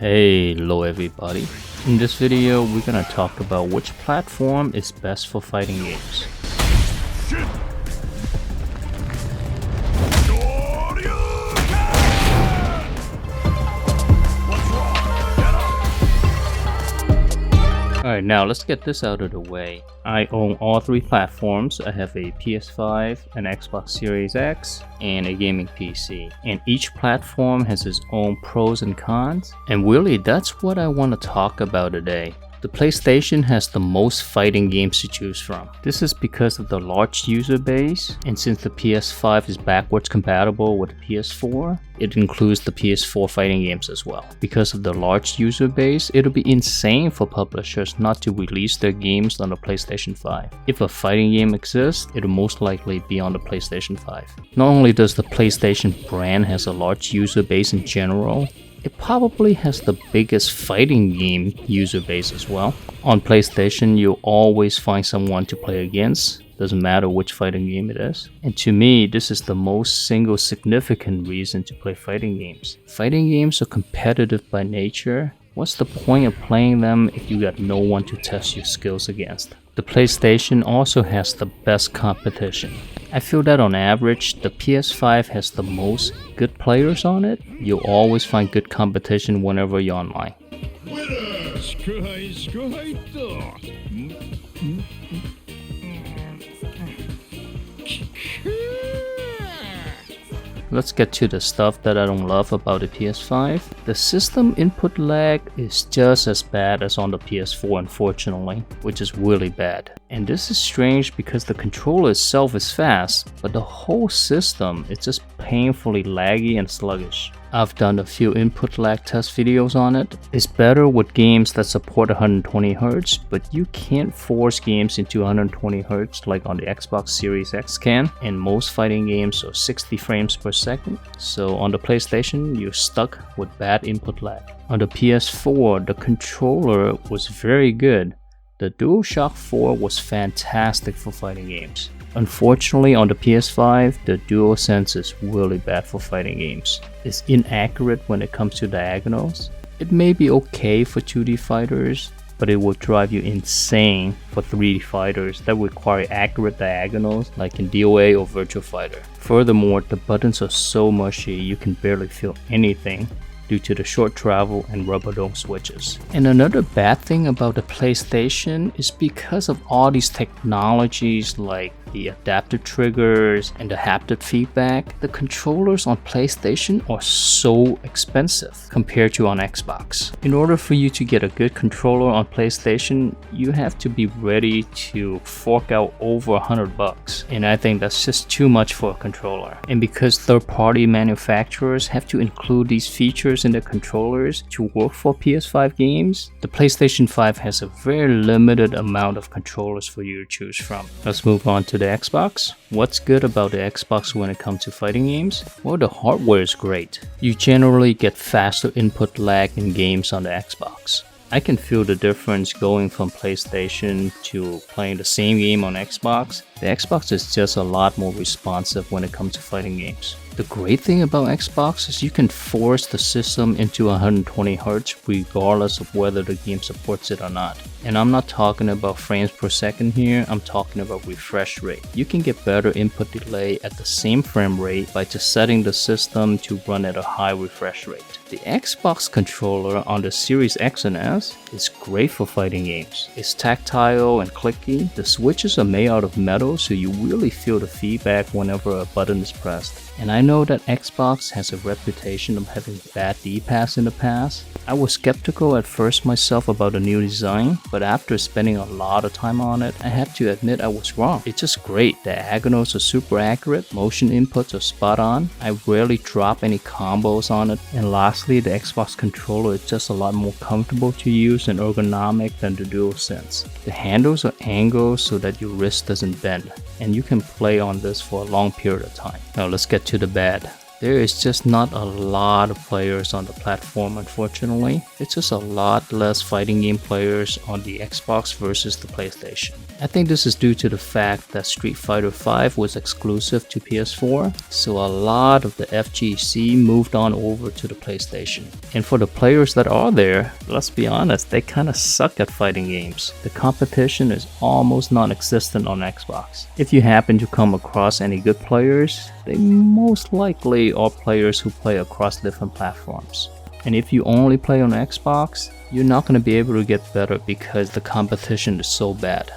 Hello everybody. In this video we're gonna talk about which platform is best for fighting games. Alright, now let's get this out of the way. I own all three platforms. I have a PS5, an Xbox Series X, and a gaming PC. And each platform has its own pros and cons. And really, that's what I want to talk about today. The PlayStation has the most fighting games to choose from. This is because of the large user base, and since the PS5 is backwards compatible with the PS4, it includes the PS4 fighting games as well. Because of the large user base, it'll be insane for publishers not to release their games on the PlayStation 5. If a fighting game exists, it'll most likely be on the PlayStation 5. Not only does the PlayStation brand has a large user base in general, it probably has the biggest fighting game user base as well. On PlayStation, you'll always find someone to play against, doesn't matter which fighting game it is. And to me, this is the most single significant reason to play fighting games. Fighting games are competitive by nature. What's the point of playing them if you got no one to test your skills against? The PlayStation also has the best competition. I feel that on average, the PS5 has the most good players on it. You'll always find good competition whenever you're online. Let's get to the stuff that I don't love about the PS5. The system input lag is just as bad as on the PS4, unfortunately, which is really bad. And this is strange because the controller itself is fast, but the whole system is just painfully laggy and sluggish. I've done a few input lag test videos on it. It's better with games that support 120Hz, but you can't force games into 120Hz like on the Xbox Series X can, and most fighting games are 60 frames per second. So on the PlayStation, you're stuck with bad input lag. On the PS4, the controller was very good. The DualShock 4 was fantastic for fighting games. Unfortunately, on the PS5, the DualSense is really bad for fighting games. It's inaccurate when it comes to diagonals. It may be okay for 2D fighters, but it will drive you insane for 3D fighters that require accurate diagonals like in DOA or Virtua Fighter. Furthermore, the buttons are so mushy you can barely feel anything due to the short travel and rubber dome switches. And another bad thing about the PlayStation is because of all these technologies like the adaptive triggers and the haptic feedback, the controllers on PlayStation are so expensive compared to on Xbox. In order for you to get a good controller on PlayStation, you have to be ready to fork out over $100, and I think that's just too much for a controller. And because third-party manufacturers have to include these features in the controllers to work for PS5 games, the PlayStation 5 has a very limited amount of controllers for you to choose from. Let's move on to the Xbox. What's good about the Xbox when it comes to fighting games? Well, the hardware is great. You generally get faster input lag in games on the Xbox. I can feel the difference going from PlayStation to playing the same game on Xbox. The Xbox is just a lot more responsive when it comes to fighting games. The great thing about Xbox is you can force the system into 120Hz regardless of whether the game supports it or not. And I'm not talking about frames per second here, I'm talking about refresh rate. You can get better input delay at the same frame rate by just setting the system to run at a high refresh rate. The Xbox controller on the Series X and S is great for fighting games. It's tactile and clicky. The switches are made out of metal, so you really feel the feedback whenever a button is pressed. And I know that Xbox has a reputation of having bad D-pads in the past. I was skeptical at first myself about the new design, but after spending a lot of time on it, I have to admit I was wrong. It's just great. The diagonals are super accurate, motion inputs are spot on, I rarely drop any combos on it, and lastly, the Xbox controller is just a lot more comfortable to use and ergonomic than the DualSense. The handles are angled so that your wrist doesn't bend, and you can play on this for a long period of time. Now let's get to the bad. There is just not a lot of players on the platform, unfortunately. It's just a lot less fighting game players on the Xbox versus the PlayStation. I think this is due to the fact that Street Fighter V was exclusive to PS4, so a lot of the FGC moved on over to the PlayStation. And for the players that are there, let's be honest, they kinda suck at fighting games. The competition is almost non-existent on Xbox. If you happen to come across any good players, they most likely are players who play across different platforms. And if you only play on Xbox, you're not going to be able to get better because the competition is so bad.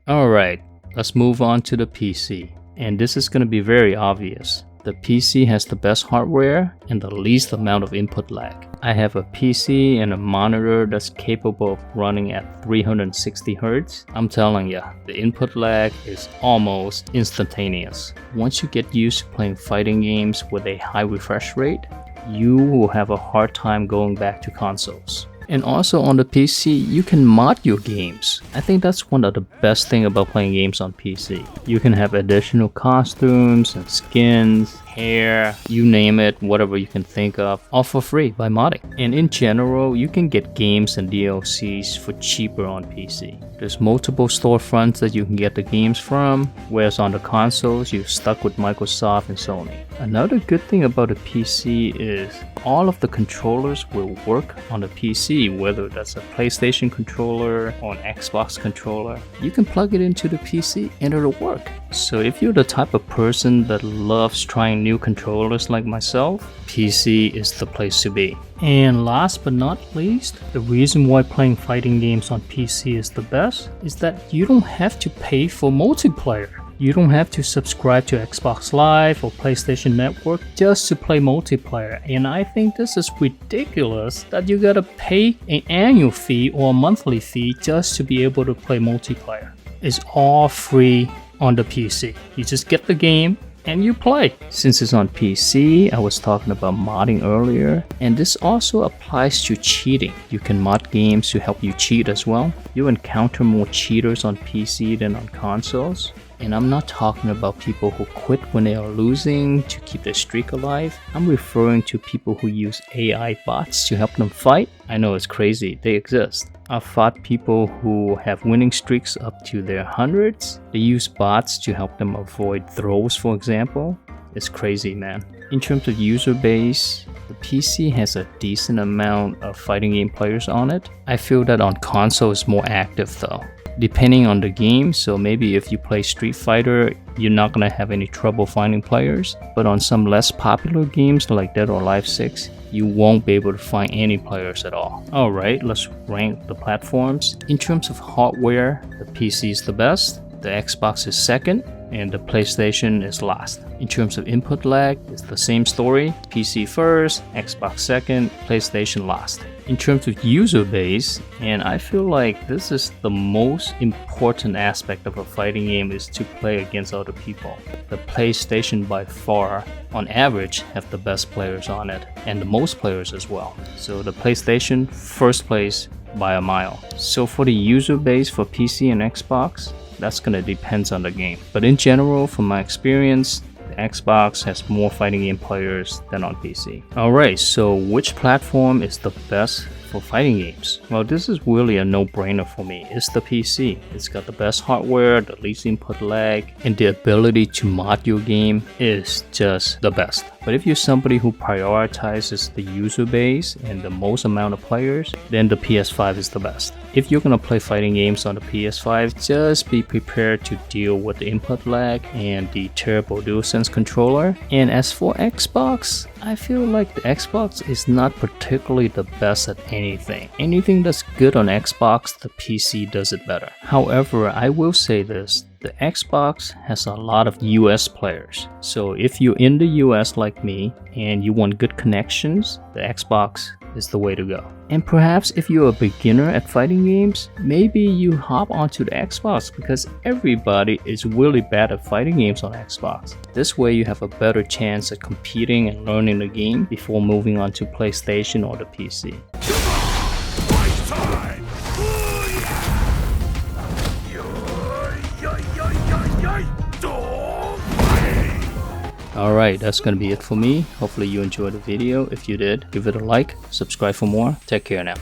Alright, let's move on to the PC. And this is going to be very obvious. The PC has the best hardware and the least amount of input lag. I have a PC and a monitor that's capable of running at 360 Hz. I'm telling ya, the input lag is almost instantaneous. Once you get used to playing fighting games with a high refresh rate, you will have a hard time going back to consoles. And also on the PC, you can mod your games. I think that's one of the best things about playing games on PC. You can have additional costumes and skins, hair, you name it, whatever you can think of, all for free by modding. And in general, you can get games and DLCs for cheaper on PC. There's multiple storefronts that you can get the games from, whereas on the consoles, you're stuck with Microsoft and Sony. Another good thing about a PC is all of the controllers will work on the PC, whether that's a PlayStation controller or an Xbox controller. You can plug it into the PC and it'll work. So if you're the type of person that loves trying new controllers like myself, PC is the place to be. And last but not least, the reason why playing fighting games on PC is the best is that you don't have to pay for multiplayer. You don't have to subscribe to Xbox Live or PlayStation Network just to play multiplayer. And I think this is ridiculous that you gotta pay an annual fee or a monthly fee just to be able to play multiplayer. It's all free on the PC. You just get the game and you play. Since it's on PC, I was talking about modding earlier, and this also applies to cheating. You can mod games to help you cheat as well. You encounter more cheaters on PC than on consoles. And I'm not talking about people who quit when they are losing to keep their streak alive. I'm referring to people who use AI bots to help them fight. I know it's crazy, they exist. I've fought people who have winning streaks up to their hundreds. They use bots to help them avoid throws, for example. It's crazy, man. In terms of user base, the PC has a decent amount of fighting game players on it. I feel that on console it's more active though. Depending on the game, so maybe if you play Street Fighter, you're not gonna have any trouble finding players. But on some less popular games like Dead or Alive 6, you won't be able to find any players at all. Alright, let's rank the platforms. In terms of hardware, the PC is the best, the Xbox is second, and the PlayStation is last. In terms of input lag, it's the same story. PC first, Xbox second, PlayStation last. In terms of user base, and I feel like this is the most important aspect of a fighting game, is to play against other people. The PlayStation by far, on average, have the best players on it, and the most players as well. So the PlayStation, first place by a mile. So for the user base for PC and Xbox, that's gonna depend on the game. But in general, from my experience, the Xbox has more fighting game players than on PC. Alright, so which platform is the best for fighting games? Well, this is really a no-brainer for me. It's the PC. It's got the best hardware, the least input lag, and the ability to mod your game is just the best. But if you're somebody who prioritizes the user base and the most amount of players, then the PS5 is the best. If you're gonna play fighting games on the PS5, just be prepared to deal with the input lag and the terrible DualSense controller. And as for Xbox, I feel like the Xbox is not particularly the best at anything. Anything that's good on Xbox, the PC does it better. However, I will say this. The Xbox has a lot of US players. So if you're in the US like me and you want good connections, the Xbox is the way to go. And perhaps if you're a beginner at fighting games, maybe you hop onto the Xbox because everybody is really bad at fighting games on Xbox. This way you have a better chance at competing and learning the game before moving on to PlayStation or the PC. Alright, that's gonna be it for me. Hopefully you enjoyed the video. If you did, give it a like, subscribe for more. Take care now.